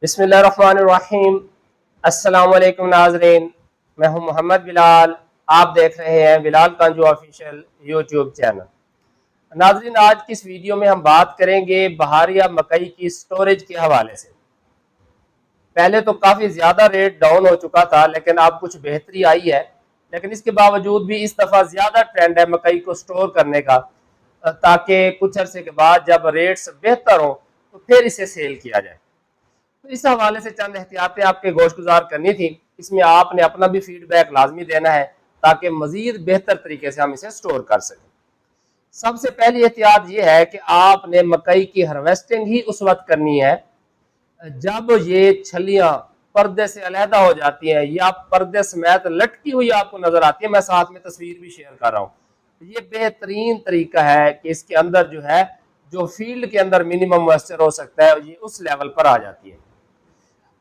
बिस्मिल्लाहिर्रहमानिर्रहीम। अस्सलाम वालेकुम नाज़रीन, मैं हूं मोहम्मद बिलाल। आप देख रहे हैं बिलाल कांजू ऑफिशियल यूट्यूब चैनल। नाज़रीन, आज की इस वीडियो में हम बात करेंगे बहारिया मकई की स्टोरेज के हवाले से। पहले तो काफ़ी ज़्यादा रेट डाउन हो चुका था, लेकिन अब कुछ बेहतरी आई है। लेकिन इसके बावजूद भी इस दफ़ा ज़्यादा ट्रेंड है मकई को स्टोर करने का, ताकि कुछ अरसे के बाद जब रेट्स बेहतर हों तो फिर इसे सेल किया जाए। तो इस हवाले से चंद एहतियातें आपके गोशगुजार करनी थी। इसमें आपने अपना भी फीडबैक लाजमी देना है, ताकि मजीद बेहतर तरीके से हम इसे स्टोर कर सकें। सबसे पहली एहतियात यह है कि आपने मकई की हार्वेस्टिंग ही उस वक्त करनी है जब ये छलियां पर्दे से अलहदा हो जाती हैं या पर्दे समेत लटकी हुई आपको नजर आती है। मैं साथ में तस्वीर भी शेयर कर रहा हूँ। ये बेहतरीन तरीका है कि इसके अंदर जो है, जो फील्ड के अंदर मिनिमम मॉइस्चर हो सकता है, ये उस लेवल पर आ जाती है।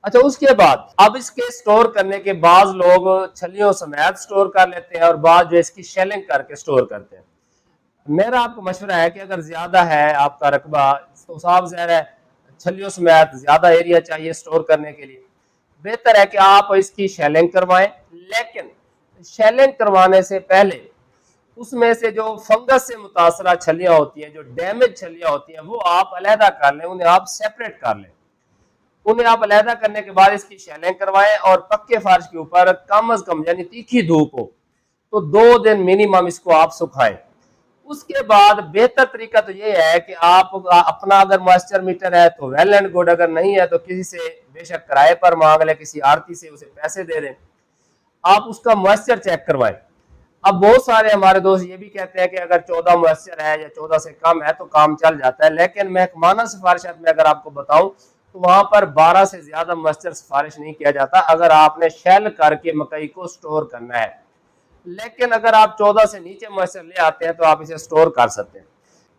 अच्छा, उसके बाद अब इसके स्टोर करने के बाद लोग छलियों समेत स्टोर कर लेते हैं और बाद जो इसकी शेलिंग करके स्टोर करते हैं। मेरा आपको मशवरा है कि अगर ज्यादा है आपका रकबा, तो साफ ज़ाहिर है छलियों समेत ज्यादा एरिया चाहिए स्टोर करने के लिए। बेहतर है कि आप इसकी शेलिंग करवाएं, लेकिन शेलिंग करवाने से पहले उसमें से जो फंगस से मुतासरा छलियां होती हैं, जो डैमेज छलियां होती हैं, वो आप अलहदा कर लें, उन्हें आप सेपरेट कर लें। उन्हें आप अलहदा करने के बाद इसकी शेलिंग करवाएं और पक्के फर्श के ऊपर कम अज कम, यानी तीखी धूप हो तो 2 दिन मिनिमम इसको आप सुखाएं। उसके बाद बेहतर तरीका तो ये है कि आप अपना अगर मॉइस्चर मीटर है तो वेल एंड गुड, अगर नहीं है तो किसी से बेशक किराए पर मांग लें, किसी आड़ती से उसे पैसे दे दें, आप उसका मॉइस्चर चेक करवाएं। अब बहुत सारे हमारे दोस्त ये भी कहते हैं कि अगर 14 मॉइस्चर है या 14 से कम है तो काम चल जाता है, लेकिन महकमाना सिफारिशात में अगर आपको बताऊं तो वहां पर 12 से ज्यादा मॉइस्चर सिफारिश नहीं किया जाता अगर आपने शेल करके मकई को स्टोर करना है। लेकिन अगर आप 14 से नीचे मॉइस्चर ले आते हैं तो आप इसे स्टोर कर सकते हैं।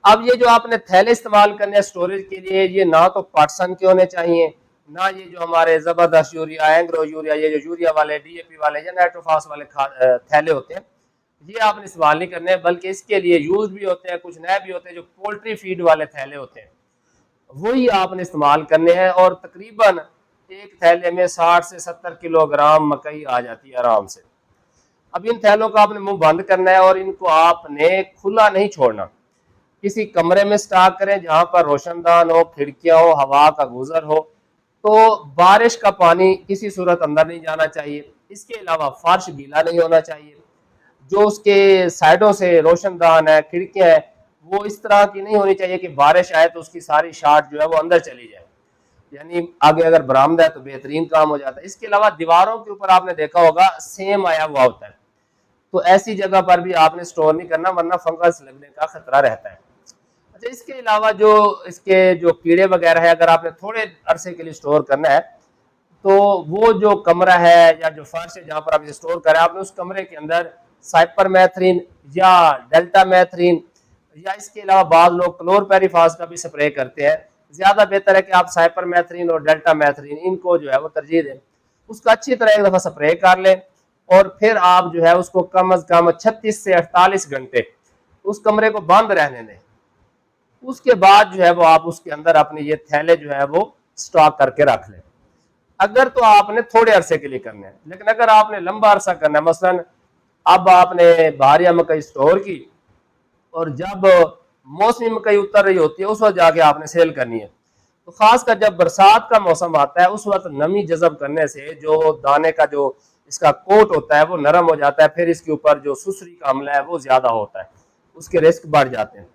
अब ये जो आपने थैले इस्तेमाल करने हैं स्टोरेज के लिए, ये ना तो पाटसन के होने चाहिए, ना ये जो हमारे जबरदस्त यूरिया, एंग्रो यूरिया, ये जो यूरिया वाले, डीएपी वाले या नाइट्रोफास वाले थैले होते हैं, ये आपने इस्तेमाल नहीं करने। बल्कि इसके लिए यूज भी होते हैं, कुछ नए भी होते हैं, जो पोल्ट्री फीड वाले थैले होते हैं, वही आपने इस्तेमाल करने हैं। और तकरीबन एक थैले में 60 से 70 किलोग्राम मकई आ जाती है आराम से। अब इन थैलों का आपने मुंह बंद करना है और इनको आपने खुला नहीं छोड़ना। किसी कमरे में स्टॉक करें जहां पर रोशनदान हो, खिड़कियां हो, हवा का गुजर हो। तो बारिश का पानी किसी सूरत अंदर नहीं जाना चाहिए। इसके अलावा फर्श गीला नहीं होना चाहिए। जो उसके साइडों से रोशनदान है, खिड़कियां है, वो इस तरह की नहीं होनी चाहिए कि बारिश आए तो उसकी सारी शाट जो है वो अंदर चली जाए। यानी आगे अगर बरामदा है तो बेहतरीन काम हो जाता है। इसके अलावा दीवारों के ऊपर आपने देखा होगा सेम आया हुआ होता है, तो ऐसी जगह पर भी आपने स्टोर नहीं करना, वरना फंगस लगने का खतरा रहता है। अच्छा, इसके अलावा जो इसके जो कीड़े वगैरह है, अगर आपने थोड़े अरसे के लिए स्टोर करना है तो वो जो कमरा है या जो फर्श है जहां पर आप इसे स्टोर करें, आपने उस कमरे के अंदर साइपरमेथ्रिन या डेल्टा मैथ्रिन, या इसके अलावा बाद लोग क्लोरपेरिफास का भी स्प्रे करते हैं। ज्यादा बेहतर है कि आप साइपरमेथ्रिन और डेल्टा मैथ्रिन, इनको जो है वो तरजीह दें। उसका अच्छी तरह एक दफा स्प्रे कर लें और फिर आप जो है उसको कम अज कम 36 से 48 घंटे उस कमरे को बंद रहने दें। उसके बाद जो है वो आप उसके अंदर अपने ये थैले जो है वो स्टॉक करके रख लें। अगर तो आपने थोड़े अरसे के लिए करना है, लेकिन अगर आपने लंबा अरसा करना है, मसलन अब आपने बहारिया मकई स्टोर की और जब मौसमी मकई उतर रही होती है उस वक्त जाके आपने सेल करनी है, तो खासकर जब बरसात का मौसम आता है उस वक्त नमी जज़ब करने से जो दाने का जो इसका कोट होता है वो नरम हो जाता है, फिर इसके ऊपर जो सुसरी का हमला है वो ज्यादा होता है, उसके रिस्क बढ़ जाते हैं।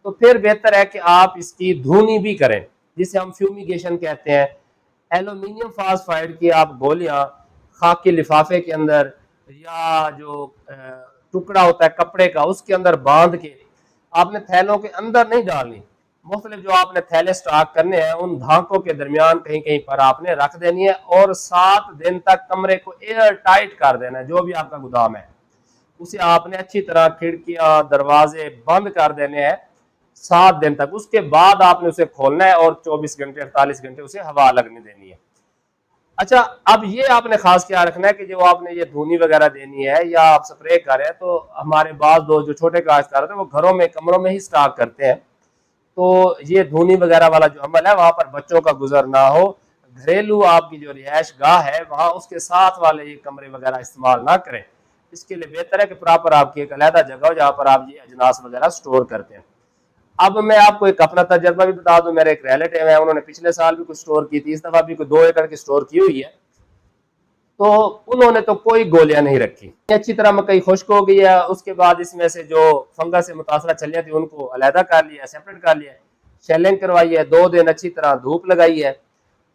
तो फिर बेहतर है कि आप इसकी धुनी भी करें, जिसे हम फ्यूमिगेशन कहते हैं। एल्यूमिनियम फास्फाइड की आप गोलियां खाकी लिफाफे के अंदर या जो टुकड़ा होता है कपड़े का उसके अंदर बांध के आपने थैलों के अंदर नहीं डालनी। मुख्तलिफ जो आपने थैले स्टॉक करने हैं उन धाकों के दरमियान कहीं कहीं पर आपने रख देनी है और 7 दिन तक कमरे को एयर टाइट कर देना है। जो भी आपका गोदाम है उसे आपने अच्छी तरह खिड़कियां दरवाजे बंद कर देने हैं 7 दिन तक। उसके बाद आपने उसे खोलना है और 24 घंटे 48 घंटे उसे हवा लगने देनी है। अच्छा, अब ये आपने खास क्या रखना है कि जो आपने ये धुनी वगैरह देनी है या आप स्प्रे कर रहे हैं, तो हमारे पास दो जो छोटे काश्तकार होते हैं वो घरों में कमरों में ही स्टॉक करते हैं, तो ये धुनी वगैरह वाला जो अमल है वहां पर बच्चों का गुजर ना हो, घरेलू आपकी जो रिहाइश गाह है वहाँ उसके साथ वाले ये कमरे वगैरह इस्तेमाल ना करें। इसके लिए बेहतर है कि प्रॉपर आपकी एक अलहदा जगह हो जहाँ पर आप ये अजनास वगैरह स्टोर करते हैं। अब मैं आपको एक अपना तजर्बा भी बता दूं। मेरे एक रिलेटिव है, उन्होंने पिछले साल भी कुछ स्टोर की थी, इस दफा भी कोई 2 एकड़ की स्टोर की हुई है। तो उन्होंने तो कोई गोलियां नहीं रखी, अच्छी तरह मकई खुश्क हो गई है। उसके बाद इसमें से जो फंगस से मुतासरा चलियां थी उनको अलहदा कर लिया, सेपरेट कर लिया, शेलिंग करवाई है, 2 दिन अच्छी तरह धूप लगाई है।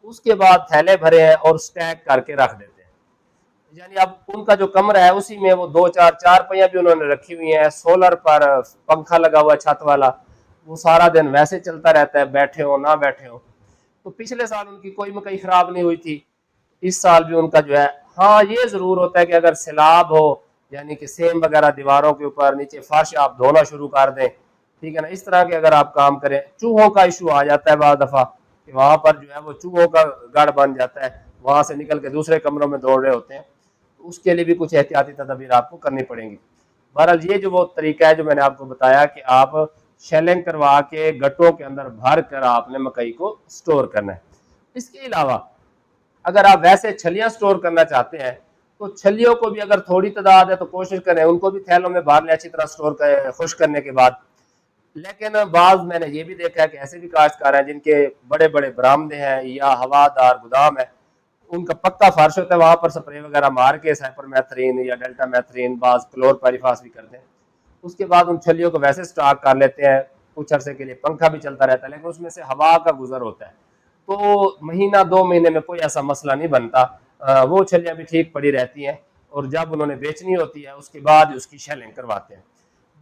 उसके बाद थैले भरे हैं और स्टैक करके रख देते हैं। यानी अब उनका जो कमरा है उसी में वो 2-4 पहियां भी उन्होंने रखी हुई हैं, सोलर पर पंखा लगा हुआ छत वाला, वो सारा दिन वैसे चलता रहता है, बैठे हो ना बैठे हो। तो पिछले साल उनकी कोई मकई खराब नहीं हुई थी, इस साल भी उनका जो है, हाँ ये जरूर होता है कि अगर सैलाब हो, यानी कि सेम वगैरह दीवारों के ऊपर नीचे फर्श आप धोना शुरू कर दें, ठीक है ना, इस तरह के अगर आप काम करें, चूहों का इशू आ जाता है बाद दफा कि वहां पर जो है वो चूहों का गढ़ बन जाता है, वहां से निकल के दूसरे कमरों में दौड़ रहे होते हैं। तो उसके लिए भी कुछ एहतियाती तदबीर आपको करनी पड़ेंगी। बहरहाल ये जो वो तरीका है जो मैंने आपको बताया कि आप शेलिंग करवा के गट्टों के अंदर भर कर आपने मकई को स्टोर करना है। इसके अलावा अगर आप वैसे छलियां स्टोर करना चाहते हैं तो छलियों को भी अगर थोड़ी तादाद है तो कोशिश करें उनको भी थैलों में भर लें अच्छी तरह स्टोर कर खुश करने के बाद। लेकिन बाज मैंने ये भी देखा है कि ऐसे भी काश्तकार हैं जिनके बड़े बड़े बरामदे हैं या हवादार गोदाम है, उनका पक्का फर्श होता है, वहां पर स्प्रे वगैरह मार के साइपरमेथ्रिन या डेल्टा मैथ्रिन, बाज क्लोरपाइरिफास भी करते हैं। उसके बाद उन छलियों को वैसे स्टॉक कर लेते हैं, कुछ अरसे के लिए पंखा भी चलता रहता है, लेकिन उसमें से हवा का गुजर होता है, तो महीना 2 महीने में कोई ऐसा मसला नहीं बनता। वो छलियां भी ठीक पड़ी रहती हैं और जब उन्होंने बेचनी होती है उसके बाद उसकी शेलिंग करवाते हैं।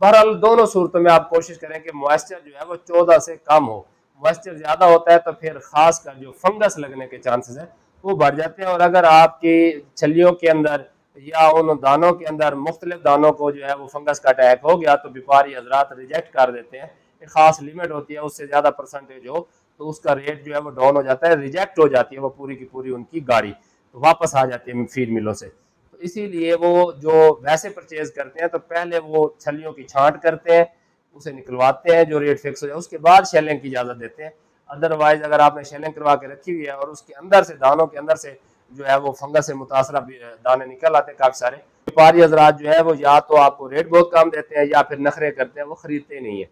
बहरहाल दोनों सूरतों में आप कोशिश करें कि मॉइस्चर जो है वो 14 से कम हो। मॉइस्चर ज्यादा होता है तो फिर खासकर जो फंगस लगने के चांसेस है वो बढ़ जाते हैं। और अगर आपकी छलियों के अंदर या उन दानों के अंदर मुख्तलिफ दानों को जो है वो फंगस का अटैक हो गया तो व्यापारी हजरात रिजेक्ट कर देते हैं। एक खास लिमिट होती है, उससे ज्यादा परसेंटेज हो तो उसका रेट जो है वो डाउन हो जाता है, रिजेक्ट हो जाती है वो पूरी की पूरी उनकी गाड़ी, तो वापस आ जाती है फीड मिलों से। तो इसीलिए वो जो वैसे परचेज करते हैं तो पहले वो छलियों की छांट करते हैं, उसे निकलवाते हैं जो रेट फिक्स हो जाए, उसके बाद शेलिंग की इजाजत देते हैं। अदरवाइज अगर आपने शेलिंग करवा के रखी हुई है और उसके अंदर से दानों के अंदर से जो है वो फंगस से मुतासरा दाने निकल आते हैं काफी सारे, व्यापारी हजरात जो है वो या तो आपको रेट बहुत कम देते हैं या फिर नखरे करते हैं, वो खरीदते नहीं है।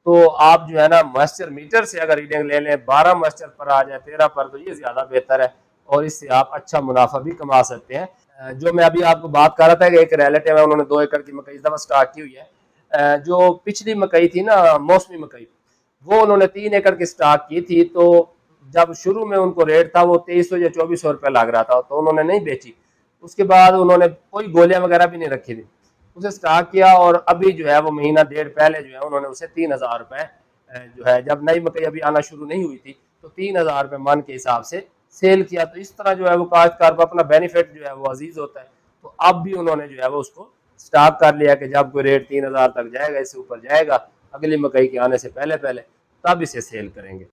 तो आप जो है ना मॉइस्चर मीटर से अगर रीडिंग ले लें, 12 मॉइस्चर पर आ जाए 13 पर, तो ये ज्यादा बेहतर है और इससे आप अच्छा मुनाफा भी कमा सकते हैं। जो मैं अभी आपको बात कर रहा था कि एक रिलेटिव है, उन्होंने 2 एकड़ की मकई इस दफा स्टार्ट की हुई है। जो पिछली मकई थी ना मौसमी मकई, वो उन्होंने 3 एकड़ की स्टार्ट की थी। तो जब शुरू में उनको रेट था वो 2300 या 2400 रुपये लग रहा था, तो उन्होंने नहीं बेची। उसके बाद उन्होंने कोई गोलियां वगैरह भी नहीं रखी थी, उसे स्टॉक किया और अभी जो है वो महीना डेढ़ पहले जो है उन्होंने उसे 3000 रुपये जो है, जब नई मकई अभी आना शुरू नहीं हुई थी तो 3000 रुपये मन के हिसाब से सेल किया। तो इस तरह जो है वो काश्तकार को अपना बेनिफिट जो है वो अजीज होता है। तो अब भी उन्होंने जो है वो उसको स्टॉक कर लिया कि जब कोई रेट 3000 तक जाएगा, इससे ऊपर जाएगा, अगली मकई के आने से पहले पहले तब इसे सेल करेंगे।